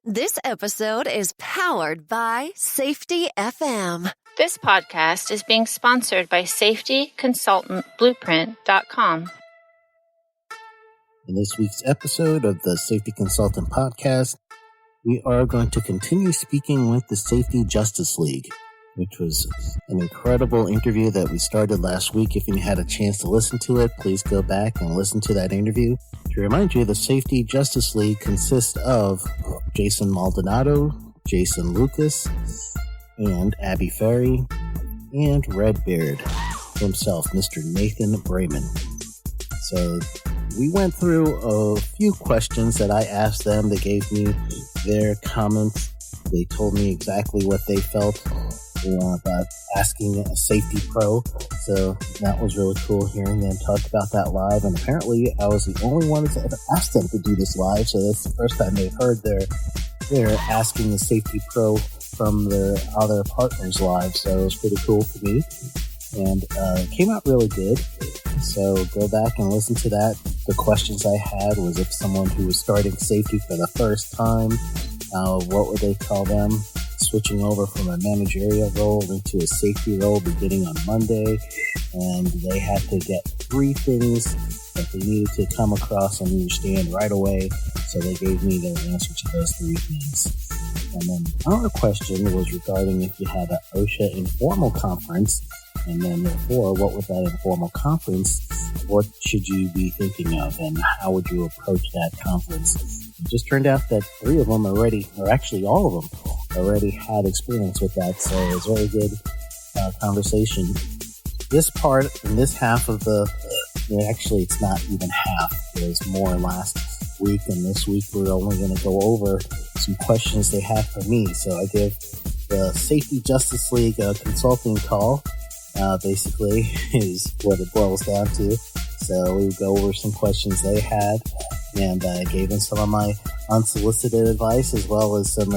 This episode is powered by Safety FM. This podcast is being sponsored by SafetyConsultantBlueprint.com. In this week's episode of the Safety Consultant Podcast, we are going to continue speaking with the Safety Justice League, which was an incredible interview that we started last week. If you had a chance to listen to it, please go back and listen to that interview. To remind you, the Safety Justice League consists of Jason Maldonado, Jason Lucas, and Abby Ferry, and Redbeard himself, Mr. Nathan Brayman. So we went through a few questions that I asked them. They gave me their comments. They told me exactly what they felt about asking a safety pro. So that was really cool hearing them talk about that live. And apparently I was the only one to ever ask them to do this live. So that's the first time they've heard they're asking a safety pro from their other partners live. So it was pretty cool to me. And it came out really good. So go back and listen to that. The questions I had was if someone who was starting safety for the first time, what would they call them? Switching over from a managerial role into a safety role beginning on Monday. And they had to get 3 things that they needed to come across and understand right away. So they gave me their answer to those 3 things. And then our question was regarding if you had an OSHA informal conference, and then therefore, what was that informal conference? What should you be thinking of, and how would you approach that conference? It just turned out that 3 of them already, or actually all of them, already had experience with that. So it was a very good conversation. This part, in this half of actually it's not even half. There's more last week, and this week we're only going to go over some questions they had for me. So I give the Safety Justice League a consulting call. Basically is what it boils down to. So we go over some questions they had, and I gave them some of my unsolicited advice, as well as some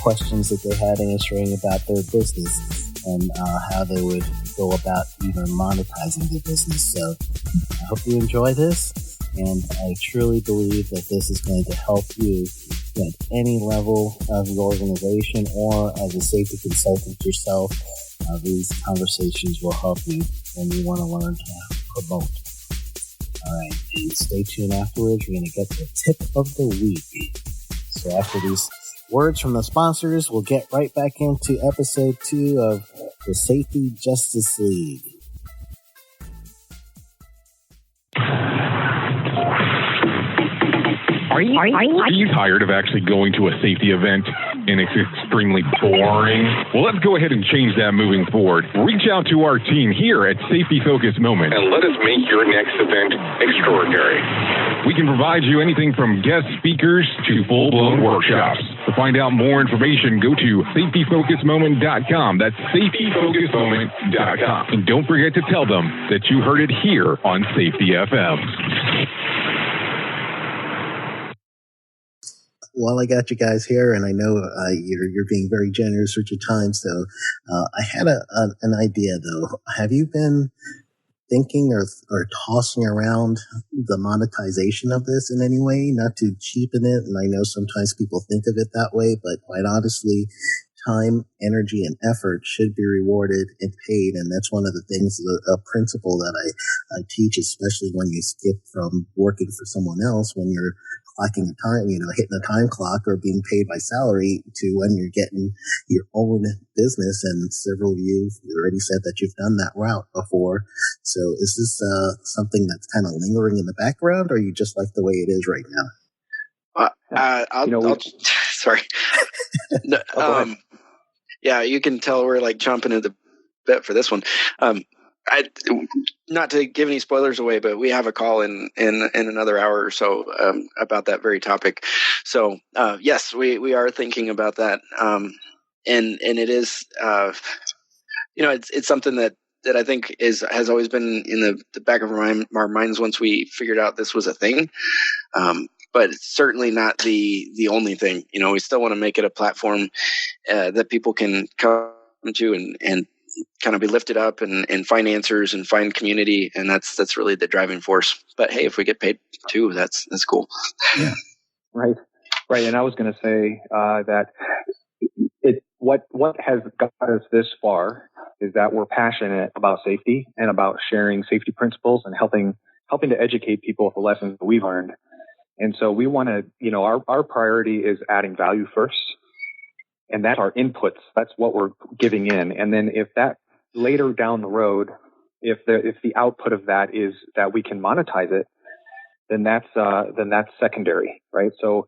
questions that they had answering about their business and how they would go about even monetizing their business. So I hope you enjoy this, and I truly believe that this is going to help you at any level of the organization or as a safety consultant yourself. These conversations will help you when you want to learn to promote. All right, and stay tuned afterwards. We're going to get the tip of the week. So after these words from the sponsors, we'll get right back into episode 2 of the Safety Justice League. Are you tired of actually going to a safety event and it's extremely boring? Well, let's go ahead and change that moving forward. Reach out to our team here at Safety Focus Moment and let us make your next event extraordinary. We can provide you anything from guest speakers to full-blown workshops. To find out more information, go to safetyfocusmoment.com. That's safetyfocusmoment.com. And don't forget to tell them that you heard it here on Safety FM. While I got you guys here, and I know you're being very generous with your time, so I had an idea, though. Have you been thinking or tossing around the monetization of this in any way? Not to cheapen it, and I know sometimes people think of it that way, but quite honestly, time, energy, and effort should be rewarded and paid, and that's one of the things, a principle that I teach, especially when you skip from working for someone else, when you're clocking a time, hitting a time clock or being paid by salary, to when you're getting your own business. And several of you already said that you've done that route before. So is this something that's kind of lingering in the background, or you just like the way it is right now? Sorry. Yeah, you can tell we're like jumping at the bit for this one. Not to give any spoilers away, but we have a call in another hour or so about that very topic. So yes, we are thinking about that, and it is it's something that I think has always been in the back of our minds once we figured out this was a thing. But it's certainly not the only thing. We still want to make it a platform that people can come to and kind of be lifted up and find answers and find community. And that's really the driving force. But hey, if we get paid too, that's cool. Yeah. Right. Right. And I was going to say that what has got us this far is that we're passionate about safety and about sharing safety principles and helping to educate people with the lessons that we've learned. And so we want to, our priority is adding value first. And that's our inputs. That's what we're giving in. And then if that later down the road, if the output of that is that we can monetize it, then that's secondary, right? So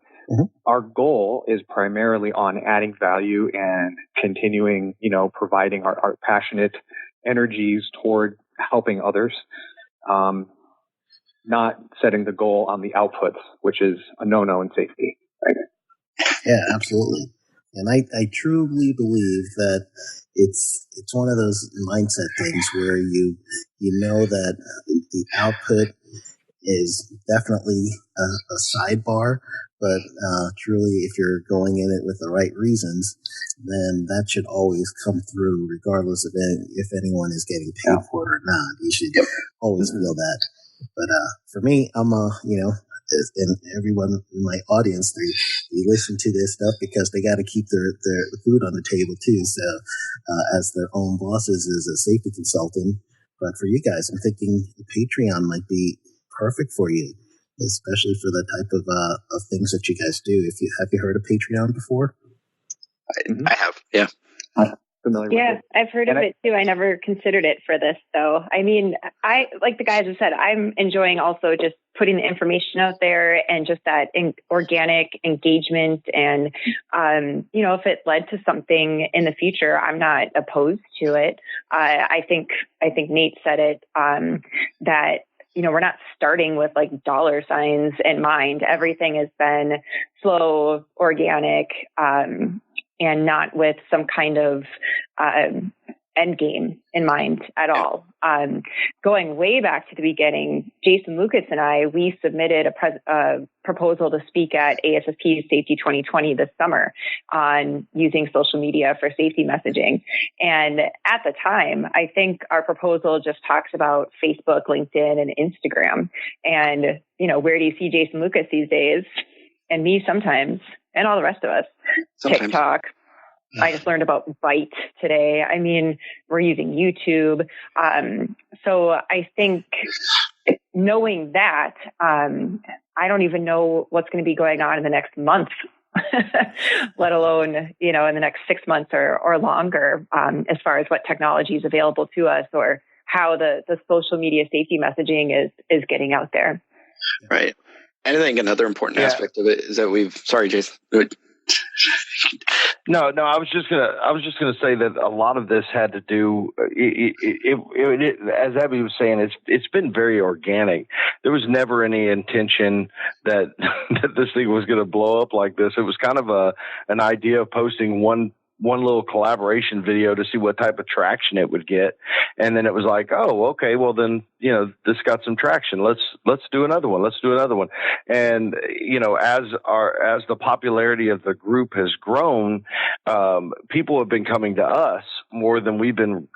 our goal is primarily on adding value and continuing, providing our passionate energies toward helping others, not setting the goal on the outputs, which is a no-no in safety, right? Yeah, absolutely. And I truly believe that it's one of those mindset things where you know that the output is definitely a sidebar, but truly, if you're going in it with the right reasons, then that should always come through, regardless of if anyone is getting paid for it or not. You should always feel that. But for me, I'm and everyone in my audience, they listen to this stuff because they got to keep their food on the table too. So as their own bosses as a safety consultant, but for you guys, I'm thinking the Patreon might be perfect for you, especially for the type of things that you guys do. Have you heard of Patreon before? I have, yeah. Familiar with it. I've heard of it too. I never considered it for this though. I mean, I, like the guys have said, I'm enjoying also just putting the information out there and just that organic engagement. And, if it led to something in the future, I'm not opposed to it. I think Nate said it, that, we're not starting with like dollar signs in mind. Everything has been slow, organic, and not with some kind of end game in mind at all. Going way back to the beginning, Jason Lucas and I, we submitted a proposal to speak at ASSP Safety 2020 this summer on using social media for safety messaging. And at the time, I think our proposal just talks about Facebook, LinkedIn, and Instagram. And, where do you see Jason Lucas these days? And me sometimes, and all the rest of us. Sometimes. TikTok. I just learned about Byte today. I mean, we're using YouTube. So I think knowing that, I don't even know what's going to be going on in the next month, let alone, in the next 6 months or longer, as far as what technology is available to us or how the social media safety messaging is getting out there. Right. And I think another important aspect of it is that sorry, Jason. No, I was just gonna say that a lot of this had to do. As Abby was saying, it's been very organic. There was never any intention that this thing was going to blow up like this. It was kind of an idea of posting one little collaboration video to see what type of traction it would get. And then it was like, oh, okay, well then, this got some traction. Let's do another one. Let's do another one. And, as the popularity of the group has grown, people have been coming to us more than we've been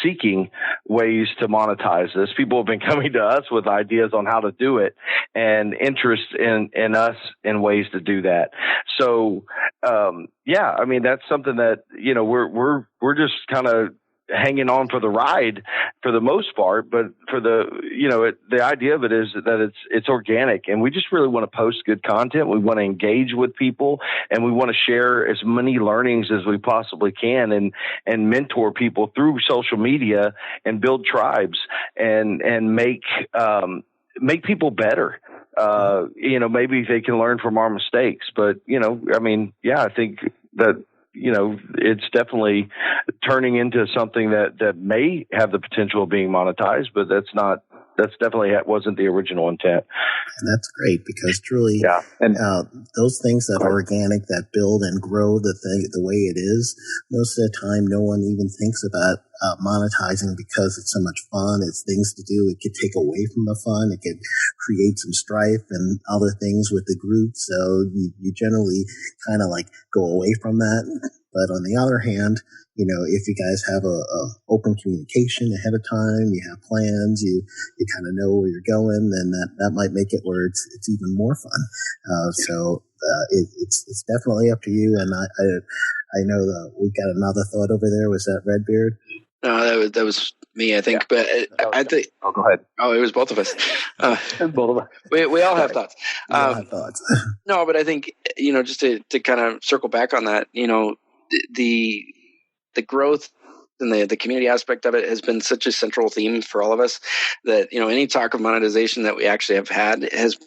seeking ways to monetize this. People have been coming to us with ideas on how to do it and interest in us in ways to do that. So, that's something that, we're just kind of hanging on for the ride for the most part, but for the idea of it is that it's organic, and we just really want to post good content. We want to engage with people, and we want to share as many learnings as we possibly can and mentor people through social media and build tribes and make people better. Maybe they can learn from our mistakes, but I think that, it's definitely turning into something that may have the potential of being monetized, but that's definitely wasn't the original intent. And that's great because truly, those things that are organic, that build and grow the way it is, most of the time, no one even thinks about monetizing because it's so much fun. It's things to do. It could take away from the fun. It could create some strife and other things with the group. So you generally kind of like go away from that. But on the other hand, if you guys have a open communication ahead of time, you have plans, you kind of know where you're going, then that might make it where it's even more fun. So it's definitely up to you. And I know that we got another thought over there. Was that Redbeard? No, that was me, I think. Yeah. But I think. Oh, go ahead. Oh, it was both of us. Both of us. We all have thoughts. We all have thoughts. No, but I think, just to kind of circle back on that, the growth and the community aspect of it has been such a central theme for all of us that, any talk of monetization that we actually have had has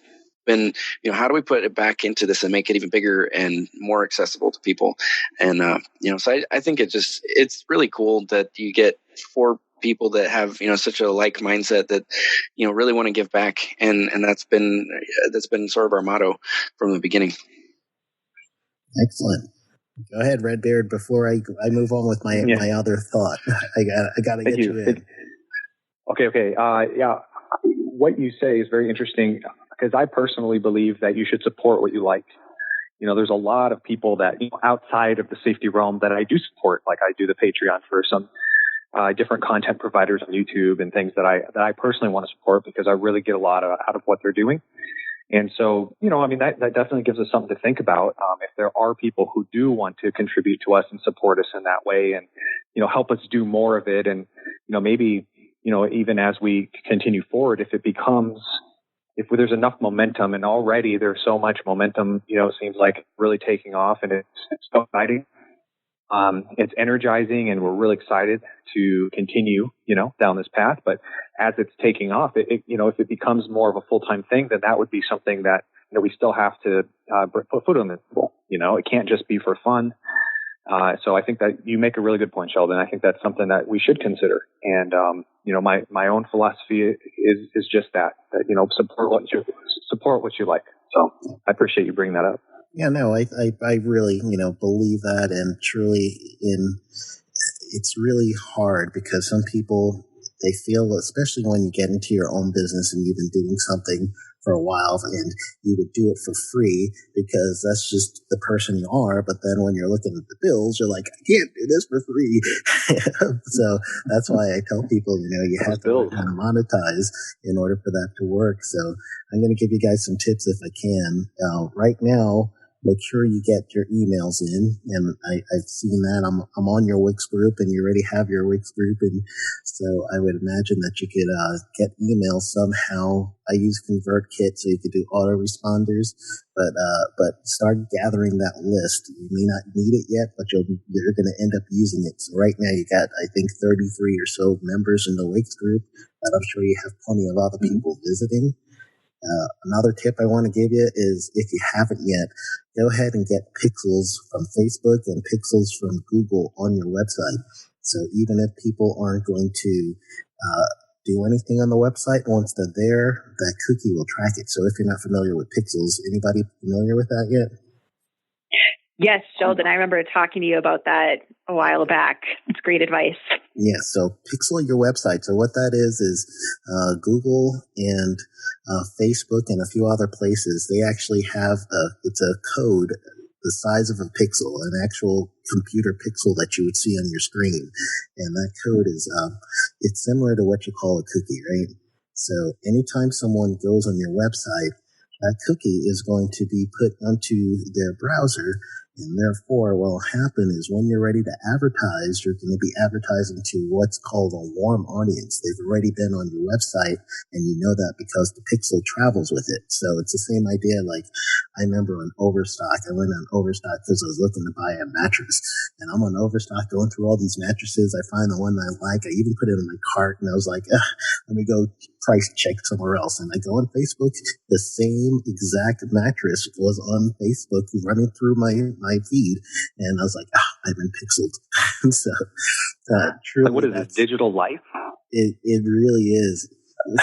been, how do we put it back into this and make it even bigger and more accessible to people? And, so I think it's really cool that you get 4 people that have, such a like mindset that, really want to give back. And that's been sort of our motto from the beginning. Excellent. Go ahead, Redbeard. Before I move on with my other thought, I got to get you in. Okay. What you say is very interesting because I personally believe that you should support what you like. There's a lot of people that outside of the safety realm that I do support, like I do the Patreon for some different content providers on YouTube and things that I personally want to support because I really get a lot out of what they're doing. And so, that definitely gives us something to think about. If there are people who do want to contribute to us and support us in that way and, help us do more of it. And, maybe, even as we continue forward, if there's enough momentum, and already there's so much momentum, it seems like really taking off, and it's so exciting. It's energizing, and we're really excited to continue, down this path. But as it's taking off, if it becomes more of a full-time thing, then that would be something that, we still have to put foot on the table. It can't just be for fun. So I think that you make a really good point, Sheldon. I think that's something that we should consider. And, my own philosophy is just that, support what you like. So I appreciate you bringing that up. Yeah, no, I really, believe that, and truly it's really hard because some people, they feel, especially when you get into your own business and you've been doing something for a while and you would do it for free because that's just the person you are. But then when you're looking at the bills, you're like, I can't do this for free. So that's why I tell people, you have to learn how to monetize in order for that to work. So I'm going to give you guys some tips if I can. Right now, make sure you get your emails in, and I've seen that. I'm on your Wix group, and you already have your Wix group, and so I would imagine that you could get emails somehow. I use ConvertKit, so you could do autoresponders, but start gathering that list. You may not need it yet, but you're going to end up using it. So right now you got, I think, 33 or so members in the Wix group, but I'm sure you have plenty of other people visiting. Another tip I want to give you is, if you haven't yet, go ahead and get pixels from Facebook and pixels from Google on your website. So even if people aren't going to do anything on the website, once they're there, that cookie will track it. So if you're not familiar with pixels, anybody familiar with that yet? Yes, Sheldon, I remember talking to you about that a while back. It's great advice. Yeah, so pixel your website. So what that is Google and Facebook and a few other places, they actually have it's a code the size of a pixel, an actual computer pixel that you would see on your screen. And that code is, it's similar to what you call a cookie, right? So anytime someone goes on your website, that cookie is going to be put onto their browser. And therefore, what will happen is when you're ready to advertise, you're going to be advertising to what's called a warm audience. They've already been on your website, and you know that because the pixel travels with it. So it's the same idea. Like, I remember on Overstock, I went on Overstock because I was looking to buy a mattress. And I'm on Overstock going through all these mattresses. I find the one I like. I even put it in my cart, and I was like, let me go price check somewhere else. And I go on Facebook, the same exact mattress was on Facebook running through my feed, and I was like, I've been pixeled. So truly, what is it, digital life? It really is.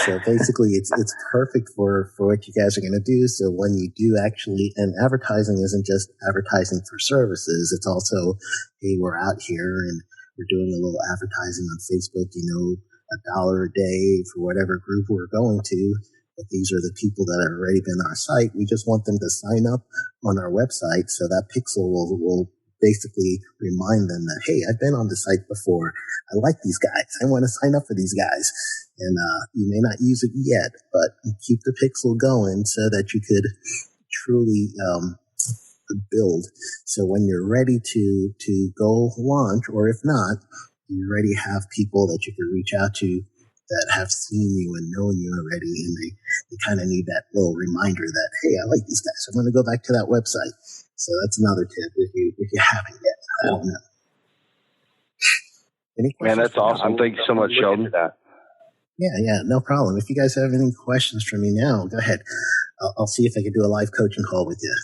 So basically it's perfect for what you guys are going to do. So when you do actually, and advertising isn't just advertising for services, it's also, hey, we're out here and we're doing a little advertising on Facebook, $1 a day for whatever group we're going to. But these are the people that have already been on our site. We just want them to sign up on our website, so that pixel will basically remind them that, hey, I've been on the site before. I like these guys. I want to sign up for these guys. And you may not use it yet, but keep the pixel going so that you could truly build. So when you're ready to go launch, or if not, you already have people that you can reach out to that have seen you and known you already, and they kind of need that little reminder that, hey, I like these guys, so I'm going to go back to that website. So that's another tip if you haven't yet. I don't know. Any questions? Man, that's awesome. Thank you so much, Sheldon. Yeah, no problem. If you guys have any questions for me now, go ahead. I'll see if I can do a live coaching call with you.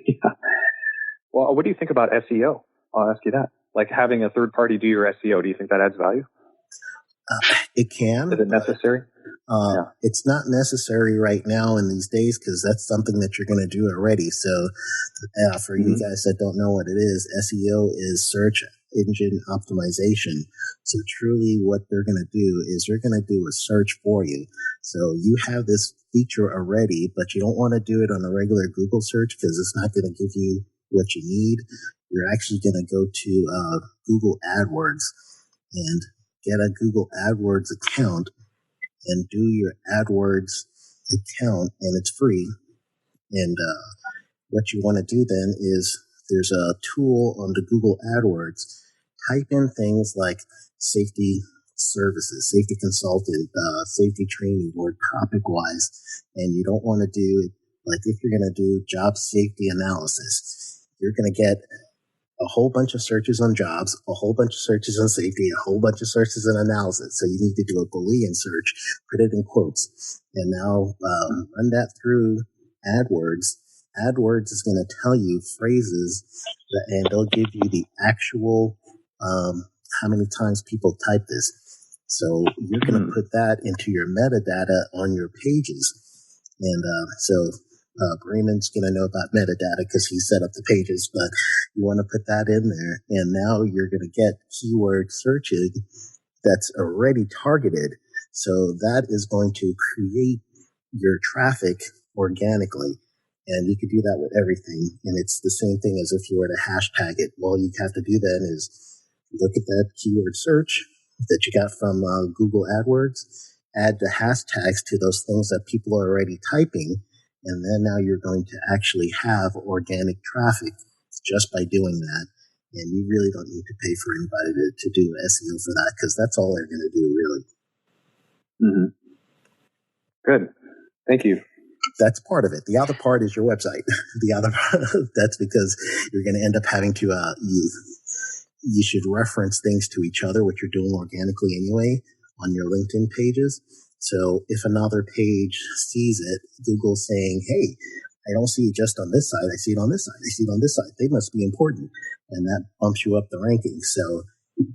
Yeah. Well, what do you think about SEO? I'll ask you that. Like having a third party do your SEO, do you think that adds value? It can. Is it necessary? Yeah. It's not necessary right now in these days because that's something that you're going to do already. So for you guys that don't know what it is, SEO is search engine optimization. So truly what they're going to do is they're going to do a search for you. So you have this feature already, but you don't want to do it on a regular Google search because it's not going to give you what you need. You're actually going to go to Google AdWords and get a Google AdWords account and do your AdWords account, and it's free. And what you want to do then is there's a tool on the Google AdWords. Type in things like safety services, safety consultant, safety training, or topic-wise, and you don't want to do, like if you're going to do job safety analysis, you're going to get a whole bunch of searches on jobs, a whole bunch of searches on safety, a whole bunch of searches on analysis. So you need to do a Boolean search, put it in quotes, and now run that through AdWords. AdWords is going to tell you phrases, and they'll give you the actual how many times people type this. So you're going to put that into your metadata on your pages. And so Raymond's going to know about metadata because he set up the pages, but you want to put that in there. And now you're going to get keyword searching that's already targeted. So that is going to create your traffic organically. And you could do that with everything. And it's the same thing as if you were to hashtag it. All you have to do then is look at that keyword search that you got from Google AdWords, add the hashtags to those things that people are already typing, and then now you're going to actually have organic traffic just by doing that. And you really don't need to pay for anybody to do SEO for that because that's all they're going to do, really. Mm-hmm. Good. Thank you. That's part of it. The other part is your website. The other part, that's because you're going to end up having to, you should reference things to each other, which you're doing organically anyway on your LinkedIn pages. So if another page sees it, Google's saying, hey, I don't see it just on this side. I see it on this side. I see it on this side. They must be important. And that bumps you up the rankings. So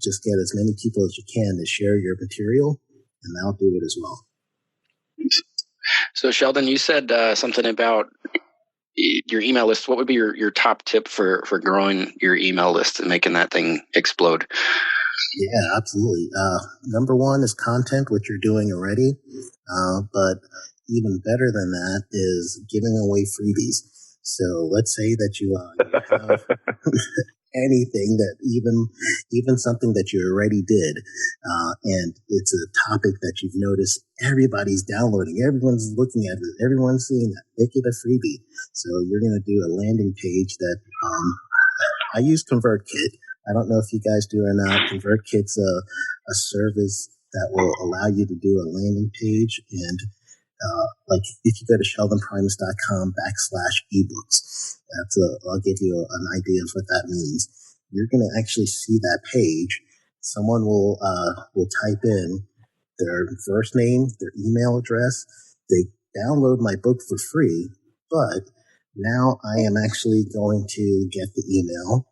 just get as many people as you can to share your material, and they'll do it as well. So Sheldon, you said something about your email list. What would be your top tip for growing your email list and making that thing explode? Yeah, absolutely. Number one is content, which you're doing already. But even better than that is giving away freebies. So let's say that you have anything that even something that you already did, and it's a topic that you've noticed everybody's downloading, everyone's looking at it, everyone's seeing that, make it a freebie. So you're going to do a landing page that I use ConvertKit. I don't know if you guys do or not. ConvertKit's a service that will allow you to do a landing page, and like if you go to sheldonprimus.com/ebooks, I'll give you an idea of what that means. You're going to actually see that page. Someone will type in their first name, their email address. They download my book for free, but now I am actually going to get the email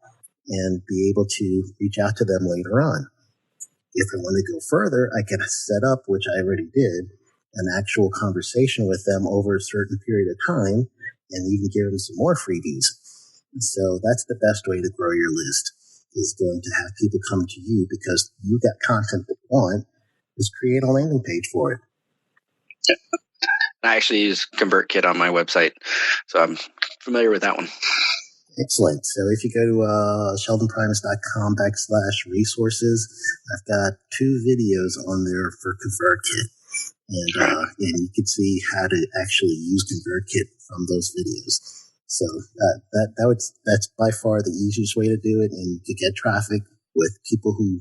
and be able to reach out to them later on. If I want to go further, I can set up, which I already did, an actual conversation with them over a certain period of time and even give them some more freebies. So that's the best way to grow your list, is going to have people come to you because you got content that you want. Just create a landing page for it. Yeah. I actually use ConvertKit on my website, so I'm familiar with that one. Excellent. So if you go to sheldonprimus.com/resources, I've got 2 videos on there for ConvertKit. And you can see how to actually use ConvertKit from those videos. So that's by far the easiest way to do it, and you could get traffic with people who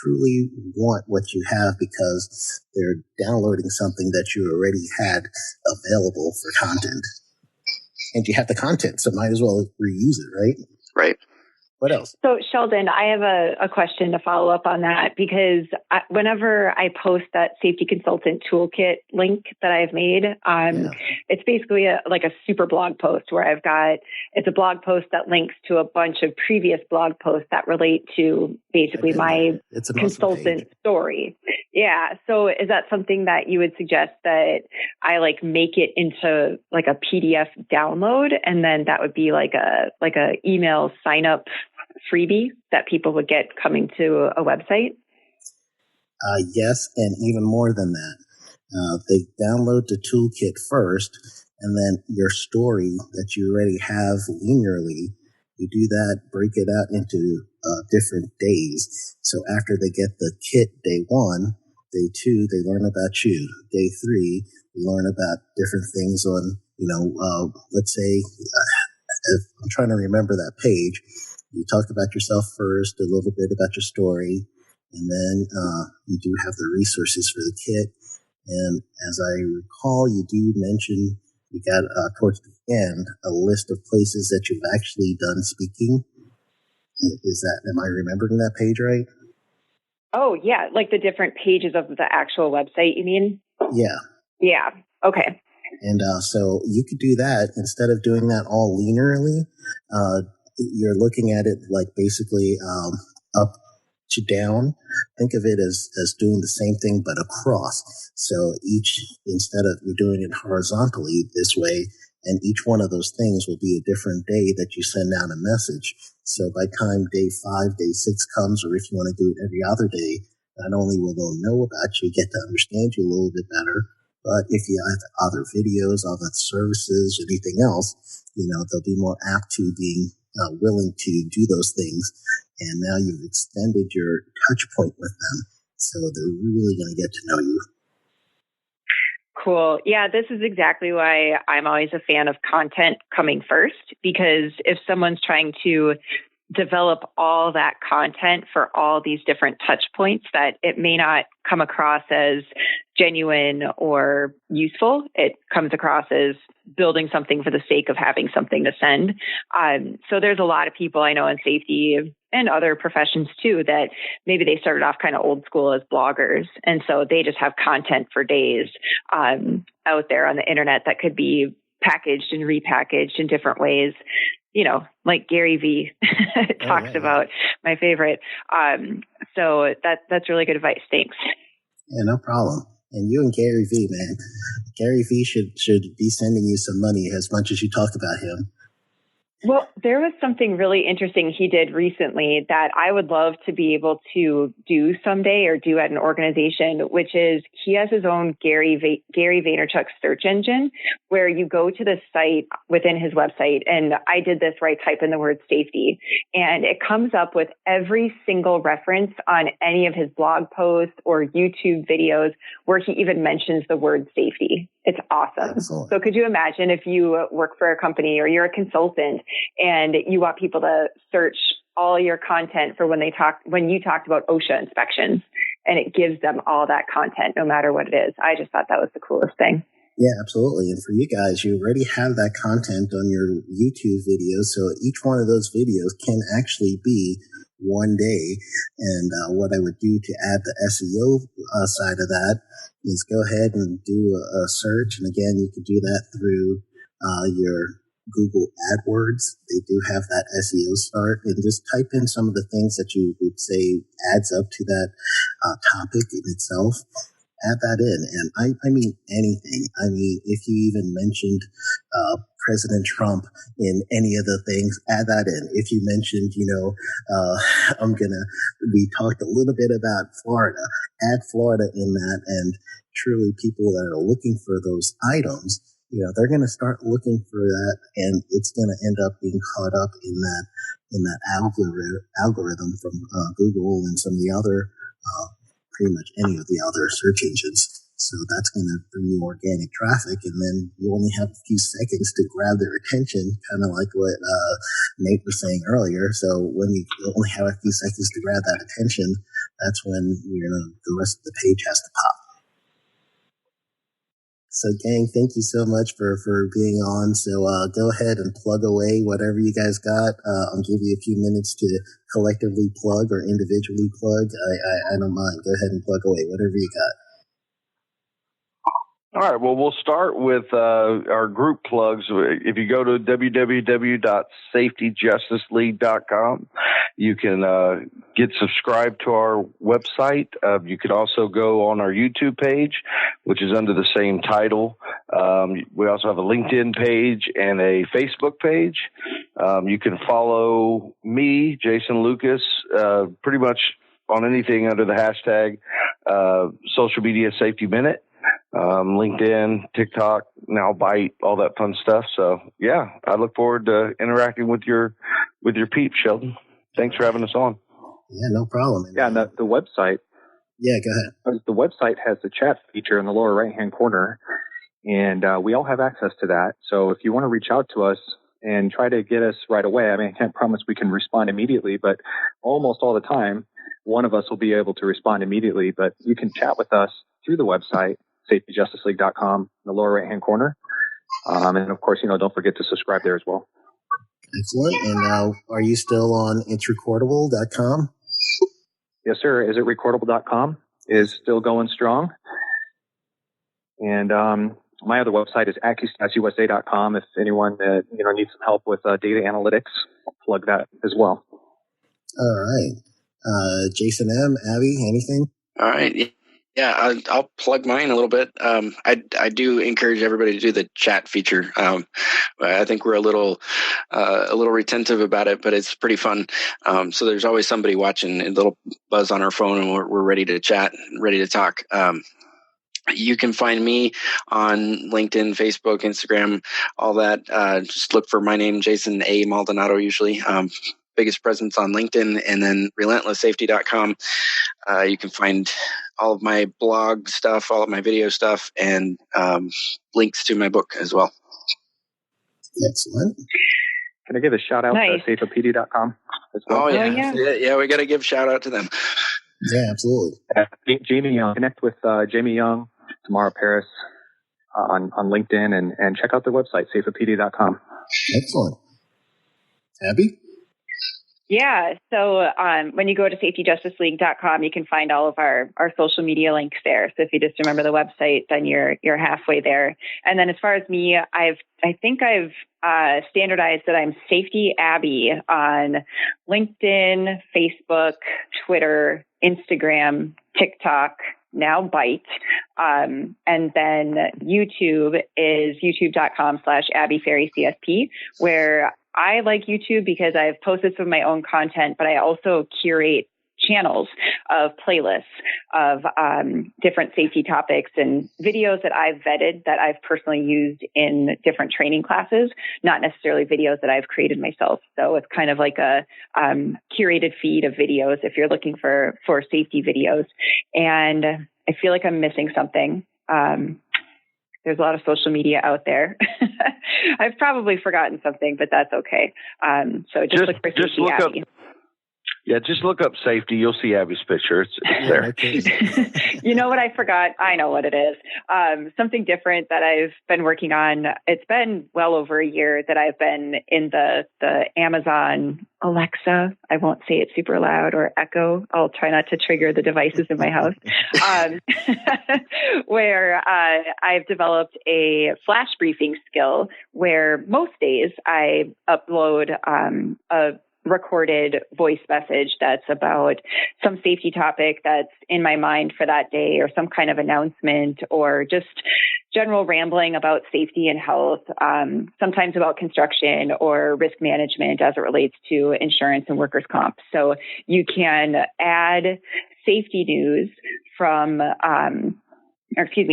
truly want what you have because they're downloading something that you already had available for content. And you have the content, so might as well reuse it, right? Right. What else? So, Sheldon, I have a question to follow up on that because whenever I post that safety consultant toolkit link that I've made, it's basically a super blog post where it's a blog post that links to a bunch of previous blog posts that relate to basically my consultant story. Yeah. So is that something that you would suggest that I make it into a PDF download, and then that would be like a email sign up freebie that people would get coming to a website? Yes, and even more than that. They download the toolkit first, and then your story that you already have linearly, you do that, break it out into different days. So after they get the kit day 1, day 2, they learn about you. Day 3, they learn about different things on, let's say, if I'm trying to remember that page. You talk about yourself first, a little bit about your story, and then you do have the resources for the kit. And as I recall, you do mention you got towards the end a list of places that you've actually done speaking. Am I remembering that page right? Oh, yeah. Like the different pages of the actual website, you mean? Yeah. Yeah. Okay. And so you could do that instead of doing that all linearly. You're looking at it like basically up to down. Think of it as doing the same thing but across. So instead of you're doing it horizontally this way, and each one of those things will be a different day that you send out a message. So by time day 5, day 6 comes, or if you want to do it every other day, not only will they know about you, get to understand you a little bit better, but if you have other videos, other services, anything else, they'll be more apt to being willing to do those things. And now you've extended your touch point with them. So they're really going to get to know you. Cool. Yeah, this is exactly why I'm always a fan of content coming first, because if someone's trying to develop all that content for all these different touch points, that it may not come across as genuine or useful. It comes across as building something for the sake of having something to send. So there's a lot of people I know in safety and other professions too, that maybe they started off kind of old school as bloggers. And so they just have content for days out there on the internet that could be packaged and repackaged in different ways. Like Gary V talks about, my favorite. So that's really good advice. Thanks. Yeah, no problem. And you and Gary V, man. Gary V should be sending you some money as much as you talk about him. Well, there was something really interesting he did recently that I would love to be able to do someday or do at an organization, which is he has his own Gary Vaynerchuk search engine where you go to the site within his website. And I did this where I type in the word safety, and it comes up with every single reference on any of his blog posts or YouTube videos where he even mentions the word safety. It's awesome. Excellent. So could you imagine if you work for a company or you're a consultant and you want people to search all your content for when you talked about OSHA inspections, and it gives them all that content no matter what it is. I just thought that was the coolest thing. Yeah, absolutely. And for you guys, you already have that content on your YouTube videos. So each one of those videos can actually be one day. And what I would do to add the SEO side of that is go ahead and do a search. And again, you can do that through your Google AdWords. They do have that SEO start, and just type in some of the things that you would say adds up to that topic in itself. Add that in. And I mean anything. I mean, if you even mentioned President Trump in any of the things, add that in. If you mentioned, we talked a little bit about Florida, add Florida in that. And truly people that are looking for those items, they're going to start looking for that, and it's going to end up being caught up in that algorithm from Google and some of the other, pretty much any of the other search engines. So that's going to bring you organic traffic, and then you only have a few seconds to grab their attention, kind of like what Nate was saying earlier. So when you only have a few seconds to grab that attention, that's when the rest of the page has to pop. So, gang, thank you so much for being on. So go ahead and plug away whatever you guys got. I'll give you a few minutes to collectively plug or individually plug. I don't mind. Go ahead and plug away whatever you got. All right. Well, we'll start with our group plugs. If you go to www.safetyjusticeleague.com, you can get subscribed to our website. You can also go on our YouTube page, which is under the same title. We also have a LinkedIn page and a Facebook page. You can follow me, Jason Lucas, pretty much on anything under the hashtag Social Media Safety Minute. LinkedIn, TikTok, now Byte, all that fun stuff. So yeah, I look forward to interacting with your peeps, Sheldon. Thanks for having us on. Yeah, no problem. Yeah, and the website. Yeah, go ahead. The website has the chat feature in the lower right-hand corner, and we all have access to that. So if you want to reach out to us and try to get us right away, I mean, I can't promise we can respond immediately, but almost all the time, one of us will be able to respond immediately. But you can chat with us through the website, safetyjusticeleague.com, in the lower right-hand corner. And of course, don't forget to subscribe there as well. Excellent. And are you still on itsrecordable.com? Yes, sir. isitrecordable.com is still going strong. And my other website is accustatusa.com. If anyone needs some help with data analytics, I'll plug that as well. All right. Jason M., Abby, anything? All right. Yeah, I'll plug mine a little bit. I do encourage everybody to do the chat feature. I think we're a little retentive about it, but it's pretty fun. So there's always somebody watching, a little buzz on our phone, and we're ready to chat, ready to talk. You can find me on LinkedIn, Facebook, Instagram, all that. Just look for my name, Jason A. Maldonado, usually. Biggest presence on LinkedIn, and then relentlesssafety.com. You can find all of my blog stuff, all of my video stuff, and links to my book as well. Excellent. Can I give a shout out to safepd.com as well? Oh, yeah. Yeah, we got to give shout out to them. Yeah, absolutely. Jamie Young. Connect with Jamie Young, Tamara Paris on LinkedIn, and check out their website, safepd.com. Excellent. Abby? Yeah. So when you go to safetyjusticeleague.com, you can find all of our social media links there. So if you just remember the website, then you're halfway there. And then as far as me, I think I've standardized that I'm Safety Abby on LinkedIn, Facebook, Twitter, Instagram, TikTok, now Byte. And then YouTube is youtube.com/AbbyFerryCSP, where I like YouTube because I've posted some of my own content, but I also curate channels of playlists of different safety topics and videos that I've vetted that I've personally used in different training classes, not necessarily videos that I've created myself. So it's kind of like a curated feed of videos if you're looking for safety videos. And I feel like I'm missing something. There's a lot of social media out there. I've probably forgotten something, but that's okay. So just look for Safety Abby. Just look up safety. You'll see Abby's picture. It's there. You know what I forgot? I know what it is. Something different that I've been working on. It's been well over a year that I've been in the Amazon Alexa. I won't say it super loud, or Echo. I'll try not to trigger the devices in my house. Where I've developed a flash briefing skill where most days I upload a recorded voice message that's about some safety topic that's in my mind for that day, or some kind of announcement, or just general rambling about safety and health, sometimes about construction or risk management as it relates to insurance and workers' comp. So you can add safety news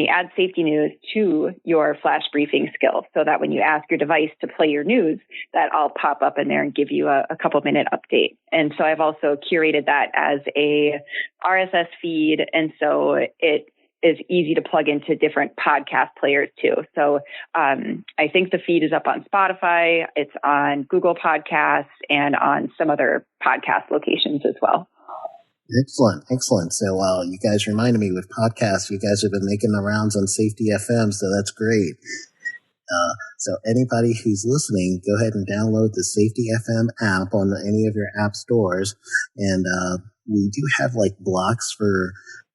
add safety news to your flash briefing skill, so that when you ask your device to play your news, that I'll pop up in there and give you a couple minute update. And so I've also curated that as a RSS feed. And so it is easy to plug into different podcast players too. So I think the feed is up on Spotify, it's on Google Podcasts, and on some other podcast locations as well. Excellent. So you guys reminded me with podcasts, you guys have been making the rounds on Safety FM, so that's great. So anybody who's listening, go ahead and download the Safety FM app on any of your app stores. And we do have like blocks for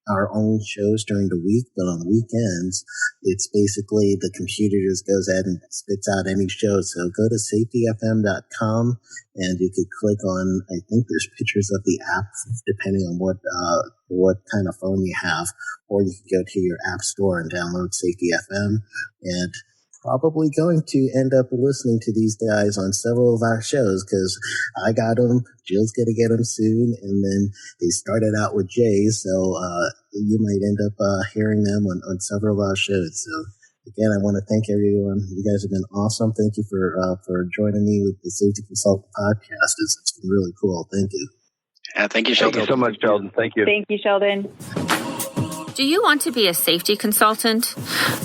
our own shows during the week, but on the weekends, it's basically the computer just goes ahead and spits out any show. So go to safetyfm.com and you could click on, I think there's pictures of the app depending on what kind of phone you have, or you can go to your app store and download Safety FM, and probably going to end up listening to these guys on several of our shows because I got them. Jill's going to get them soon. And then they started out with Jay. So you might end up hearing them on several of our shows. So again, I want to thank everyone. You guys have been awesome. Thank you for joining me with the Safety Consultant Podcast. It's been really cool. Thank you. Yeah, thank you, Sheldon. Thank you so much, Sheldon. Thank you. Thank you, Sheldon. Do you want to be a safety consultant?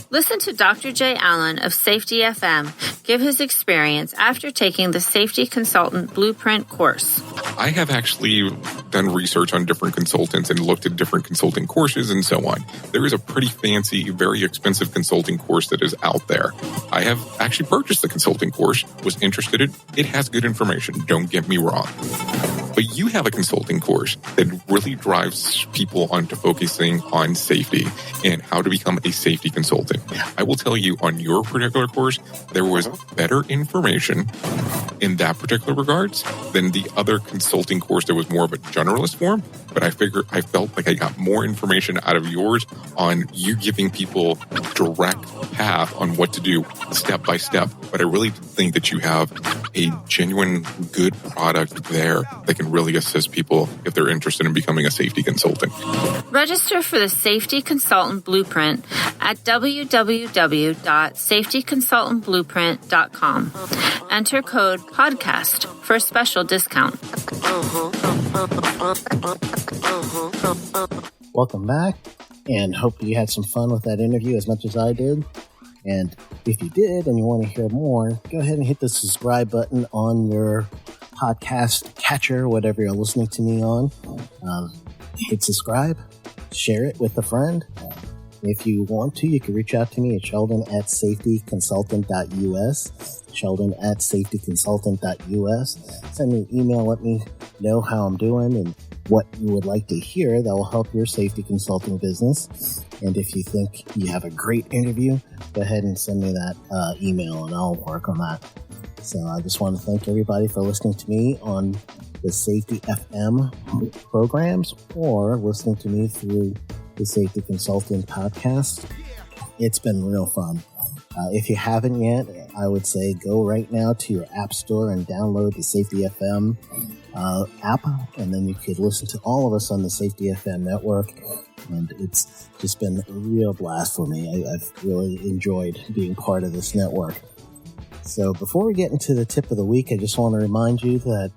Listen to Dr. Jay Allen of Safety FM give his experience after taking the Safety Consultant Blueprint course. I have actually done research on different consultants and looked at different consulting courses and so on. There is a pretty fancy, very expensive consulting course that is out there. I have actually purchased the consulting course, was interested in it. It has good information, don't get me wrong. But you have a consulting course that really drives people onto focusing on safety and how to become a safety consultant. I will tell you on your particular course, there was better information in that particular regards than the other consulting course that was more of a generalist form. But I felt like I got more information out of yours on you giving people direct path on what to do step by step. But I really think that you have a genuine good product there that can really assist people if they're interested in becoming a safety consultant. Register for the Safety Consultant Blueprint at www.safetyconsultantblueprint.com. Enter code PODCAST for a special discount. Welcome back, and hope you had some fun with that interview as much as I did. And if you did and you want to hear more, go ahead and hit the subscribe button on your podcast catcher, whatever you're listening to me on. Hit subscribe, share it with a friend. If you want to, you can reach out to me at sheldon@safetyconsultant.us, sheldon@safetyconsultant.us. Send me an email, let me know how I'm doing and what you would like to hear that will help your safety consulting business. And if you think you have a great interview, go ahead and send me that email and I'll work on that. So I just want to thank everybody for listening to me on the Safety FM programs or listening to me through the Safety Consultant Podcast. It's been real fun. If you haven't yet, I would say go right now to your app store and download the Safety FM app, and then you could listen to all of us on the Safety FM network. And it's just been a real blast for me. I've really enjoyed being part of this network. So before we get into the tip of the week, I just want to remind you that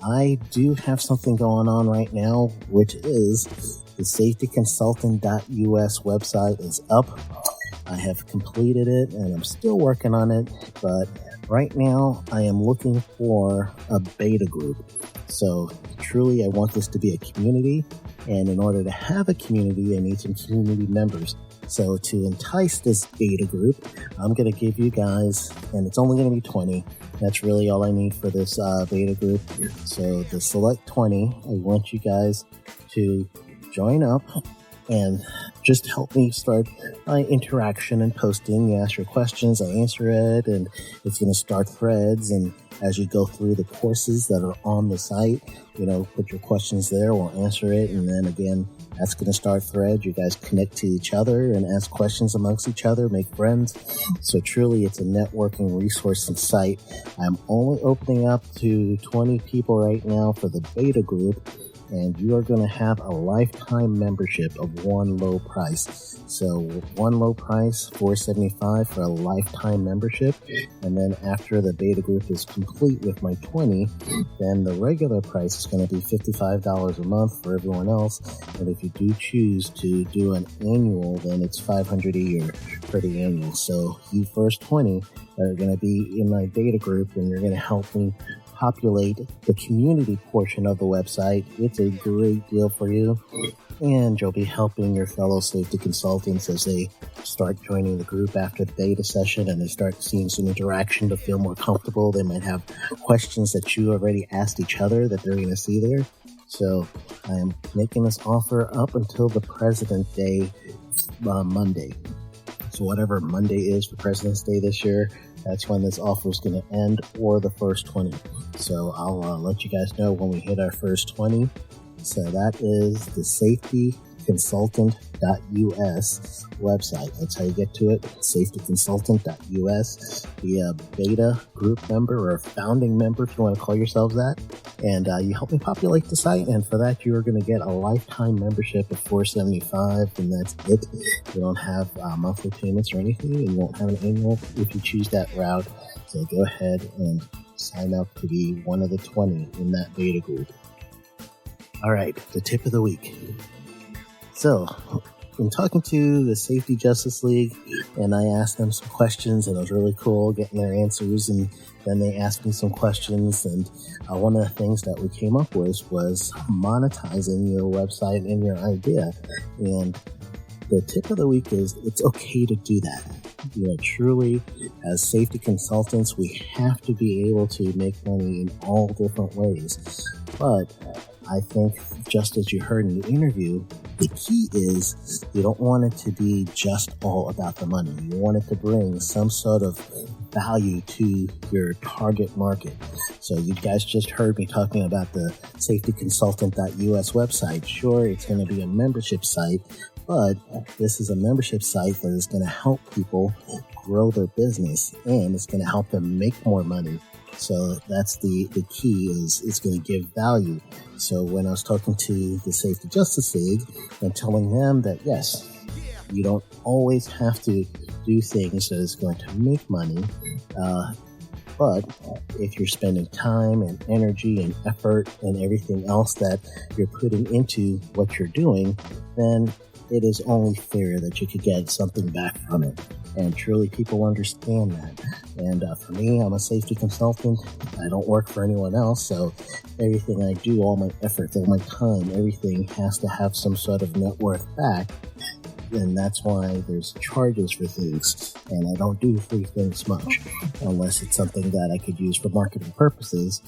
I do have something going on right now, which is the safetyconsultant.us website is up. I have completed it and I'm still working on it, but right now I am looking for a beta group. So truly I want this to be a community, and in order to have a community, I need some community members. So to entice this beta group, I'm going to give you guys, and it's only going to be 20. That's really all I need for this beta group. So the select 20, I want you guys to join up and just help me start my interaction and posting. You ask your questions, I answer it, and it's going to start threads. And as you go through the courses that are on the site, put your questions there, we'll answer it. And then again, that's going to start threads. You guys connect to each other and ask questions amongst each other, make friends. So truly, it's a networking resource and site. I'm only opening up to 20 people right now for the beta group. and you are going to have a lifetime membership of one low price. So one low price, $475 for a lifetime membership, and then after the beta group is complete with my 20, then the regular price is going to be $55 a month for everyone else. And if you do choose to do an annual, then it's $500 a year for the annual. So you first 20 are going to be in my beta group, and you're going to help me populate the community portion of the website. It's a great deal for you, and you'll be helping your fellow safety consultants as they start joining the group after the beta session and they start seeing some interaction to feel more comfortable. They might have questions that you already asked each other that they're going to see there. So I am making this offer up until the President's Day Monday. So whatever Monday is for President's Day this year, that's when this offer is going to end, or the first 20. So I'll let you guys know when we hit our first 20. So that is the safetyconsultant.us website. That's how you get to it, safetyconsultant.us. Be a beta group member or a founding member if you want to call yourselves that. And you help me populate the site, and for that you are going to get a lifetime membership of $475, and that's it. You don't have monthly payments or anything, and you won't have an annual if you choose that route. So go ahead and sign up to be one of the 20 in that beta group. All right, the tip of the week. So, in talking to the Safety Justice League, and I asked them some questions, and it was really cool getting their answers, and then they asked me some questions, and one of the things that we came up with was monetizing your website and your idea. And the tip of the week is it's okay to do that. You know, truly, as safety consultants, we have to be able to make money in all different ways. But I think, just as you heard in the interview, the key is you don't want it to be just all about the money. You want it to bring some sort of value to your target market. So you guys just heard me talking about the safetyconsultant.us website. Sure, it's going to be a membership site, but this is a membership site that is going to help people grow their business, and it's going to help them make more money. So that's the key, is it's going to give value. So when I was talking to the Safety Justice League and telling them that, yes, you don't always have to do things that is going to make money, but if you're spending time and energy and effort and everything else that you're putting into what you're doing, then it is only fair that you could get something back from it. And truly, people understand that. And for me, I'm a safety consultant. I don't work for anyone else. So everything I do, all my effort, all my time, everything has to have some sort of net worth back. And that's why there's charges for things. And I don't do free things much unless it's something that I could use for marketing purposes.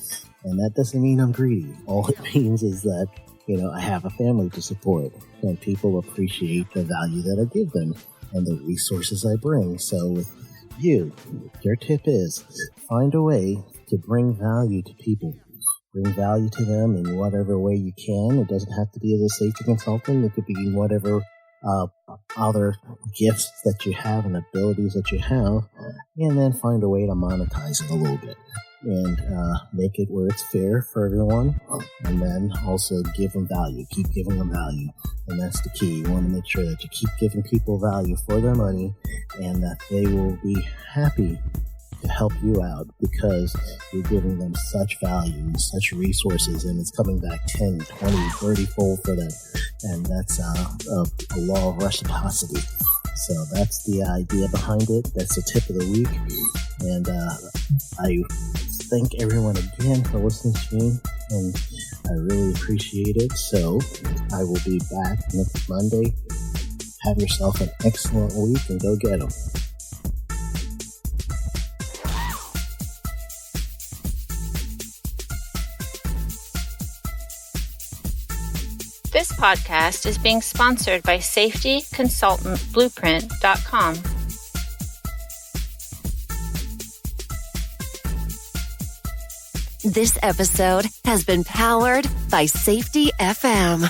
And that doesn't mean I'm greedy. All it means is that, you know, I have a family to support, and people appreciate the value that I give them and the resources I bring. So with you, your tip is find a way to bring value to people. Bring value to them in whatever way you can. It doesn't have to be as a safety consultant. It could be in whatever other gifts that you have and abilities that you have, and then find a way to monetize it a little bit and make it where it's fair for everyone, and then also give them value. Keep giving them value, and that's the key. You want to make sure that you keep giving people value for their money, and that they will be happy to help you out because you're giving them such value and such resources, and it's coming back 10, 20, 30-fold for them. And that's a law of reciprocity. So that's the idea behind it. That's the tip of the week. And I thank everyone again for listening to me, and I really appreciate it. So I will be back next Monday. Have yourself an excellent week, and go get them. This podcast is being sponsored by safetyconsultantblueprint.com. This episode has been powered by Safety FM.